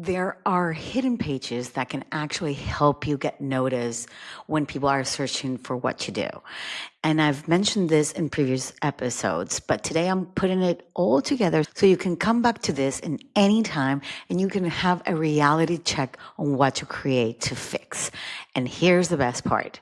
There are hidden pages that can actually help you get noticed when people are searching for what you do. And I've mentioned this in previous episodes, but today I'm putting it all together so you can come back to this in any time and you can have a reality check on what to create to fix. And here's the best part.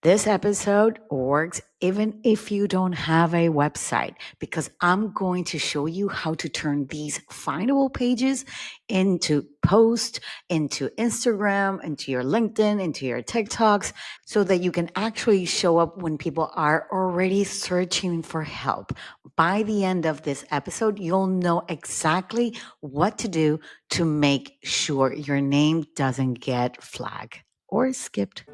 This episode works even if you don't have a website because I'm going to show you how to turn these findable pages into posts, into Instagram, into your LinkedIn, into your TikToks, so that you can actually show up when people are already searching for help. By the end of this episode, you'll know exactly what to do to make sure your name doesn't get flagged or skipped.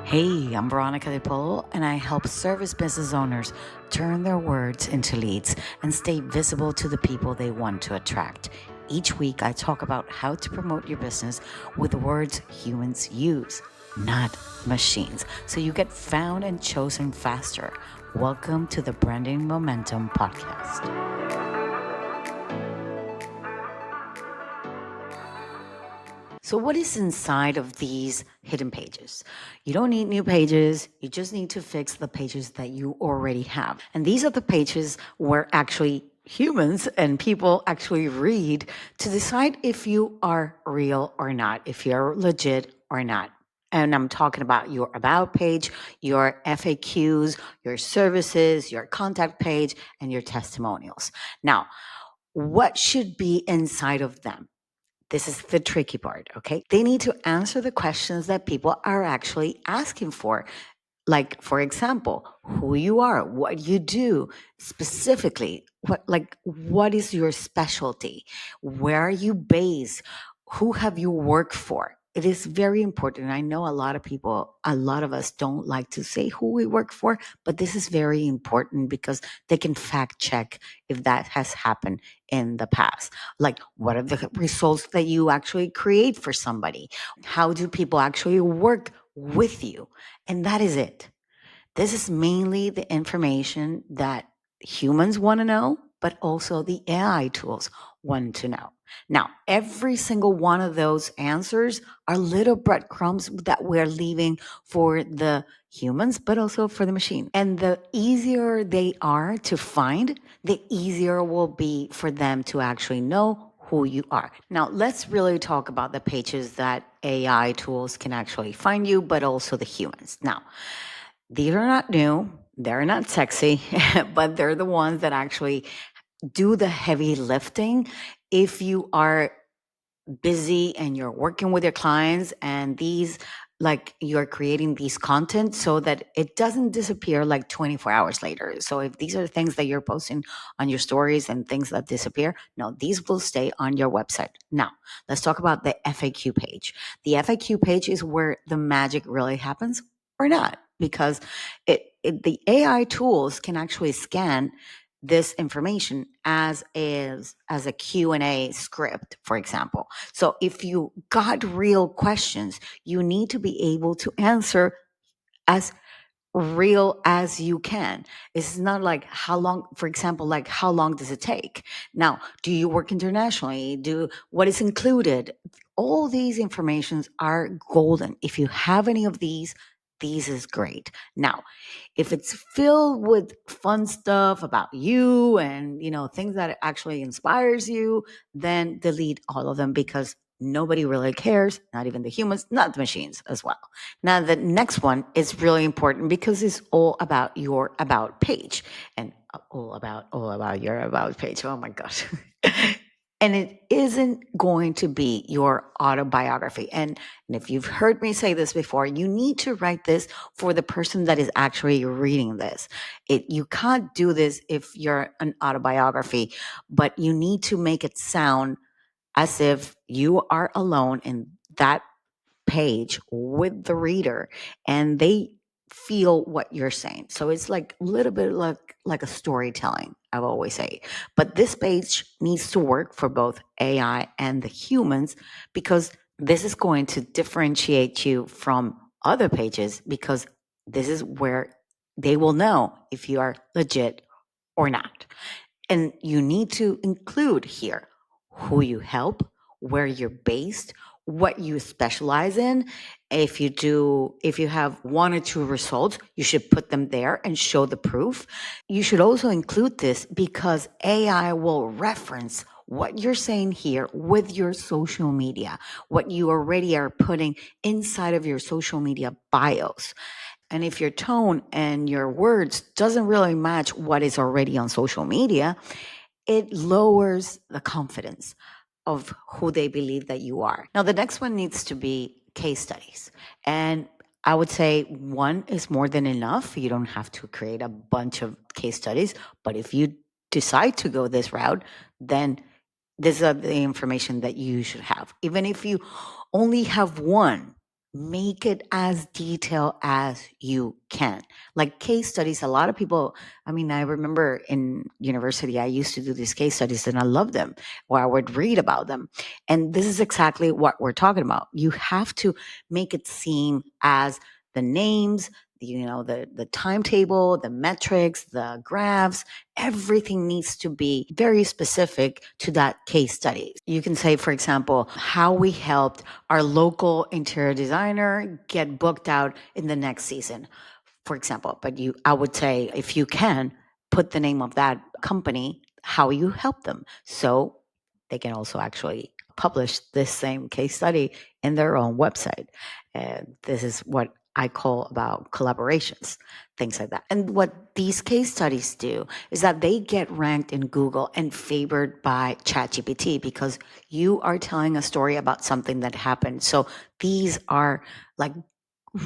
Hey, I'm Veronica Di Polo, and I help service business owners turn their words into leads and stay visible to the people they want to attract. Each week, I talk about how to promote your business with words humans use, not machines, so you get found and chosen faster. Welcome to the Branding Momentum Podcast. So what is inside of these hidden pages? You don't need new pages. You just need to fix the pages that you already have. And these are the pages where actually humans and people actually read to decide if you are real or not, if you're legit or not. And I'm talking about your about page, your FAQs, your services, your contact page, and your testimonials. Now, what should be inside of them? This is the tricky part, okay? They need to answer the questions that people are actually asking for. Like, for example, who you are, what you do specifically, what is your specialty? Where are you based? Who have you worked for? It is very important. I know a lot of us don't like to say who we work for, but this is very important because they can fact check if that has happened in the past. Like, what are the results that you actually create for somebody? How do people actually work with you? And that is it. This is mainly the information that humans want to know, but also the AI tools want to know. Now, every single one of those answers are little breadcrumbs that we're leaving for the humans, but also for the machine. And the easier they are to find, the easier it will be for them to actually know who you are. Now, let's really talk about the pages that AI tools can actually find you, but also the humans. Now, these are not new, they're not sexy, but they're the ones that actually do the heavy lifting. If you are busy and you're working with your clients and you're creating these content so that it doesn't disappear like 24 hours later. So if these are things that you're posting on your stories and things that disappear, no, these will stay on your website. Now, let's talk about the FAQ page. The FAQ page is where the magic really happens or not, because the AI tools can actually scan this information as a Q&A script, for example. So if you got real questions, you need to be able to answer as real as you can. It's not like how long, for example, like how long does it take? Now, do you work internationally? What is included? All these informations are golden. If you have any of these is great. Now, if it's filled with fun stuff about you and things that actually inspires you, then delete all of them because nobody really cares, not even the humans, not the machines as well. Now, the next one is really important because it's all about your about page and all about your about page. Oh my gosh. And it isn't going to be your autobiography. And if you've heard me say this before, you need to write this for the person that is actually reading this. You can't do this if you're an autobiography, but you need to make it sound as if you are alone in that page with the reader and they feel what you're saying. So it's like a little bit like a storytelling, I always say. But this page needs to work for both AI and the humans because this is going to differentiate you from other pages because this is where they will know if you are legit or not. And you need to include here who you help, where you're based, what you specialize in. If you have one or two results, you should put them there and show the proof. You should also include this because AI will reference what you're saying here with your social media, what you already are putting inside of your social media bios. And if your tone and your words doesn't really match what is already on social media, it lowers the confidence of who they believe that you are. Now, the next one needs to be case studies. And I would say one is more than enough. You don't have to create a bunch of case studies. But if you decide to go this route, then this is the information that you should have. Even if you only have one, make it as detailed as you can. Like case studies, a lot of people, I mean, I remember in university, I used to do these case studies and I loved them, where I would read about them. And this is exactly what we're talking about. You have to make it seem as the names, the timetable, the metrics, the graphs, everything needs to be very specific to that case study. You can say, for example, how we helped our local interior designer get booked out in the next season, for example. But I would say, if you can, put the name of that company, how you help them. So they can also actually publish this same case study in their own website. And this is what I call about collaborations, things like that. And what these case studies do is that they get ranked in Google and favored by ChatGPT because you are telling a story about something that happened. So these are like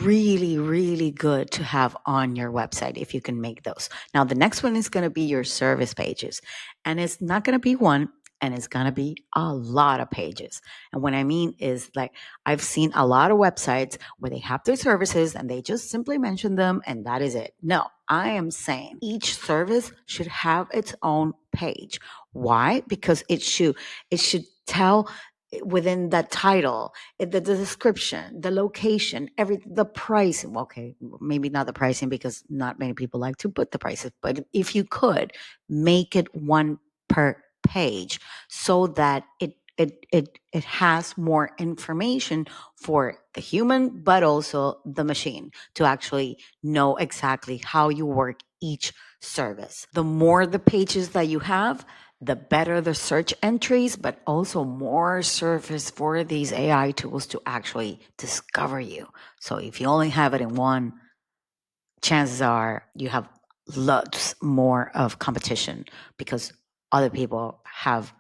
really, really good to have on your website if you can make those. Now, the next one is going to be your service pages. And it's not going to be one, and it's going to be a lot of pages. And what I mean is, like, I've seen a lot of websites where they have their services and they just simply mention them and that is it. No, I am saying each service should have its own page. Why? Because it should tell within that title, the description, the location, the price. Okay, maybe not the pricing because not many people like to put the prices, but if you could make it one per page so that it has more information for the human, but also the machine to actually know exactly how you work each service. The more the pages that you have, the better the search entries, but also more surface for these AI tools to actually discover you. So if you only have it in one, chances are you have lots more of competition because other people have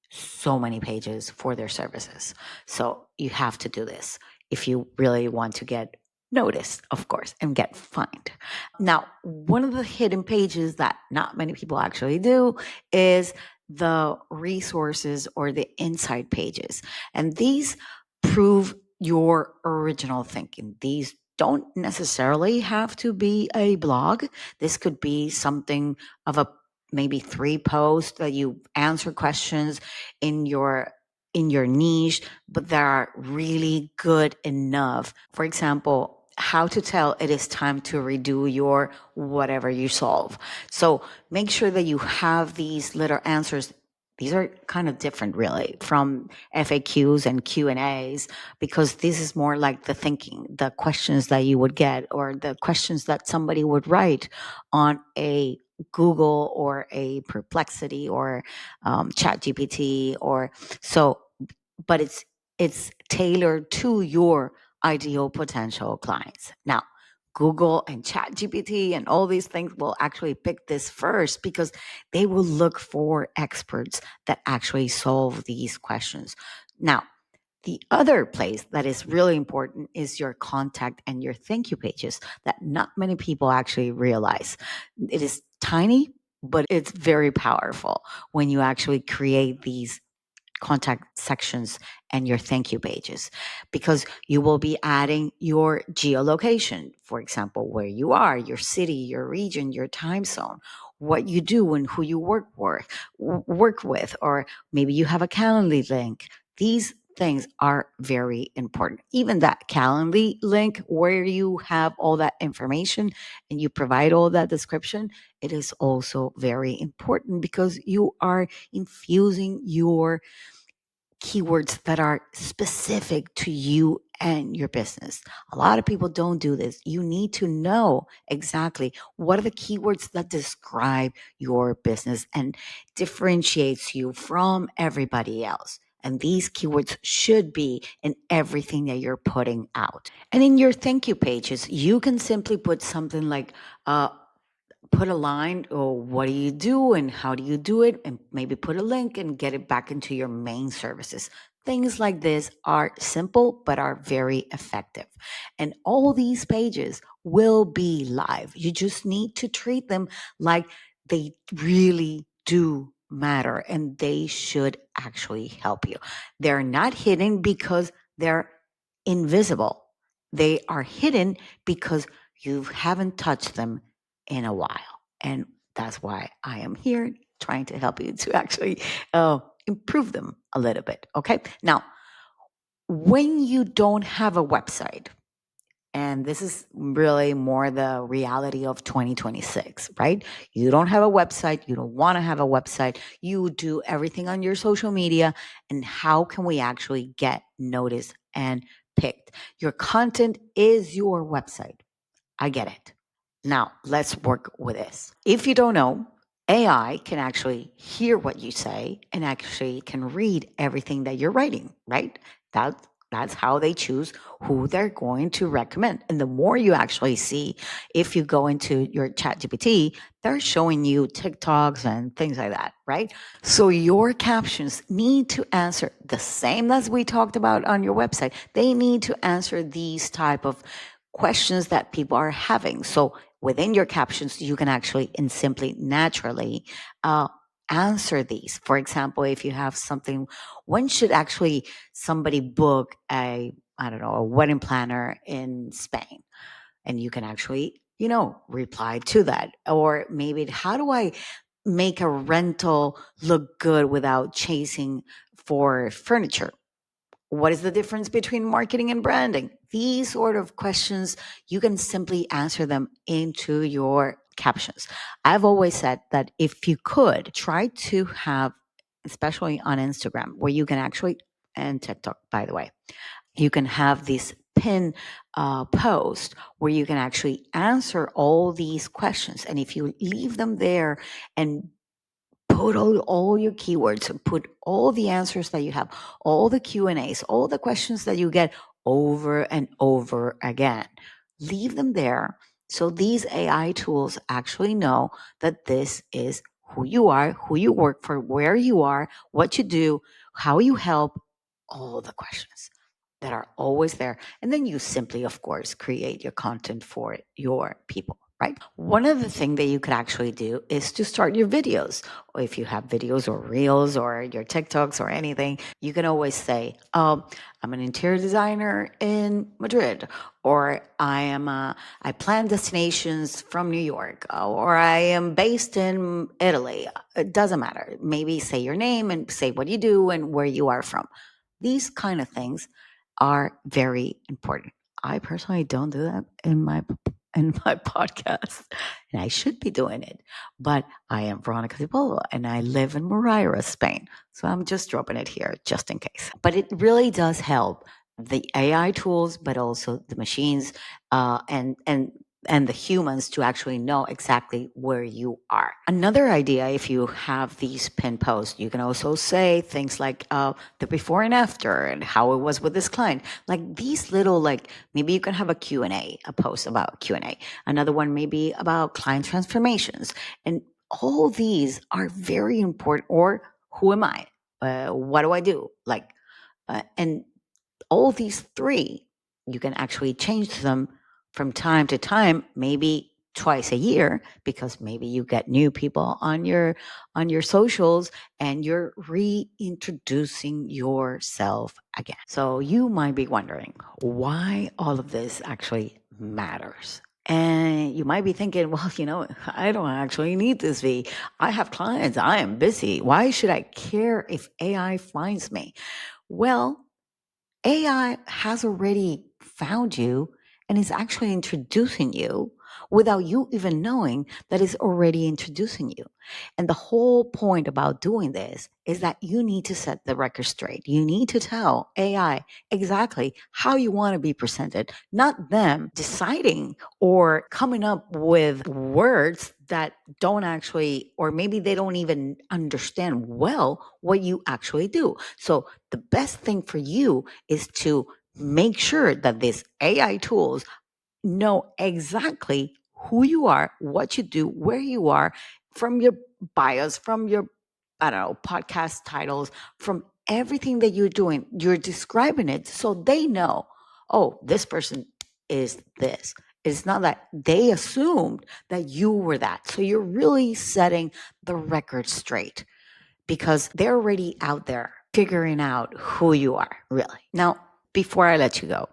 so many pages for their services. So you have to do this if you really want to get noticed, of course, and get fined. Now, one of the hidden pages that not many people actually do is the resources or the inside pages. And these prove your original thinking. These don't necessarily have to be a blog. This could be something of a maybe 3 posts that you answer questions in your niche, but they are really good enough. For example, how to tell it is time to redo your whatever you solve. So make sure that you have these little answers. These are kind of different really from FAQs and Q&As because this is more like the thinking, the questions that you would get or the questions that somebody would write on a Google or a Perplexity or Chat GPT or so, but it's tailored to your ideal potential clients. Now, Google and Chat GPT and all these things will actually pick this first because they will look for experts that actually solve these questions. Now, the other place that is really important is your contact and your thank you pages that not many people actually realize. It is tiny, but it's very powerful when you actually create these contact sections and your thank you pages because you will be adding your geolocation, for example, where you are, your city, your region, your time zone, what you do and who you work with, or maybe you have a Calendly link. These things are very important. Even that Calendly link where you have all that information and you provide all that description, it is also very important because you are infusing your keywords that are specific to you and your business. A lot of people don't do this. You need to know exactly what are the keywords that describe your business and differentiates you from everybody else. And these keywords should be in everything that you're putting out. And in your thank you pages, you can simply put something like, put a line or what do you do and how do you do it, and maybe put a link and get it back into your main services. Things like this are simple but are very effective, and all these pages will be live. You just need to treat them like they really do matter, and they should actually help you. They're not hidden because they're invisible. They are hidden because you haven't touched them in a while. And that's why I am here trying to help you to actually improve them a little bit. Okay. Now, when you don't have a website, and this is really more the reality of 2026, right? You don't have a website. You don't want to have a website. You do everything on your social media. And how can we actually get noticed and picked? Your content is your website. I get it. Now, let's work with this. If you don't know, AI can actually hear what you say and actually can read everything that you're writing, right? That that's how they choose who they're going to recommend. And the more you actually see, if you go into your chat GPT, they're showing you TikToks and things like that, right? So your captions need to answer the same as we talked about on your website. They need to answer these type of questions that people are having. So within your captions, you can actually and simply naturally uh, answer these. For example, if you have something, when should actually somebody book a, I don't know, a wedding planner in Spain? And you can actually, reply to that. Or maybe, how do I make a rental look good without chasing for furniture? What is the difference between marketing and branding? These sort of questions, you can simply answer them into your captions. I've always said that if you could try to have, especially on Instagram, where you can actually, and TikTok, by the way, you can have this pin post where you can actually answer all these questions. And if you leave them there and put all your keywords and put all the answers that you have, all the Q&As, all the questions that you get over and over again, leave them there. So these AI tools actually know that this is who you are, who you work for, where you are, what you do, how you help, all the questions that are always there. And then you simply, of course, create your content for your people, right? One of the things that you could actually do is to start your videos. Or if you have videos or reels or your TikToks or anything, you can always say, I'm an interior designer in Madrid, or I plan destinations from New York, or I am based in Italy. It doesn't matter. Maybe say your name and say what you do and where you are from. These kind of things are very important. I personally don't do that in my podcast, and I should be doing it. But I am Veronica Di Polo, and I live in Moraira, Spain. So I'm just dropping it here just in case. But it really does help the AI tools, but also the machines and the humans to actually know exactly where you are. Another idea, if you have these pin posts, you can also say things like the before and after and how it was with this client. Like these little, like maybe you can have a Q&A, a post about Q&A. Another one maybe about client transformations. And all these are very important. Or who am I? What do I do? And all these three, you can actually change them from time to time, maybe twice a year, because maybe you get new people on your socials and you're reintroducing yourself again. So you might be wondering why all of this actually matters. And you might be thinking, well, I don't actually need this V. I have clients. I am busy. Why should I care if AI finds me? Well, AI has already found you and is actually introducing you. without you even knowing that it's already introducing you. And the whole point about doing this is that you need to set the record straight. You need to tell AI exactly how you want to be presented, not them deciding or coming up with words that don't actually, or maybe they don't even understand well what you actually do. So the best thing for you is to make sure that these AI tools know exactly who you are, what you do, where you are, from your bios, from your, I don't know, podcast titles, from everything that you're doing. You're describing it so they know, oh, this person is this. It's not that they assumed that you were that. So you're really setting the record straight because they're already out there figuring out who you are, really. Now, before I let you go,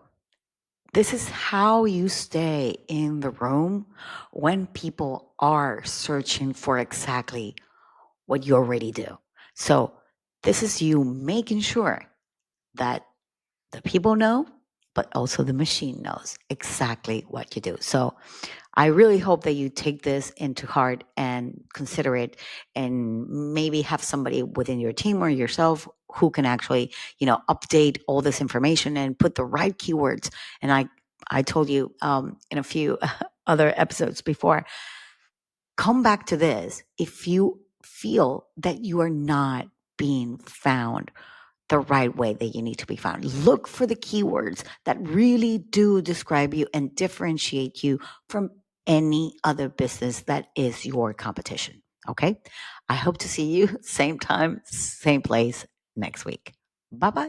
this is how you stay in the room when people are searching for exactly what you already do. So, this is you making sure that the people know, but also the machine knows exactly what you do. So, I really hope that you take this into heart and consider it and maybe have somebody within your team or yourself who can actually, update all this information and put the right keywords. And I told you in a few other episodes before, come back to this if you feel that you are not being found the right way that you need to be found. Look for the keywords that really do describe you and differentiate you from any other business that is your competition. Okay. I hope to see you same time, same place next week. Bye bye.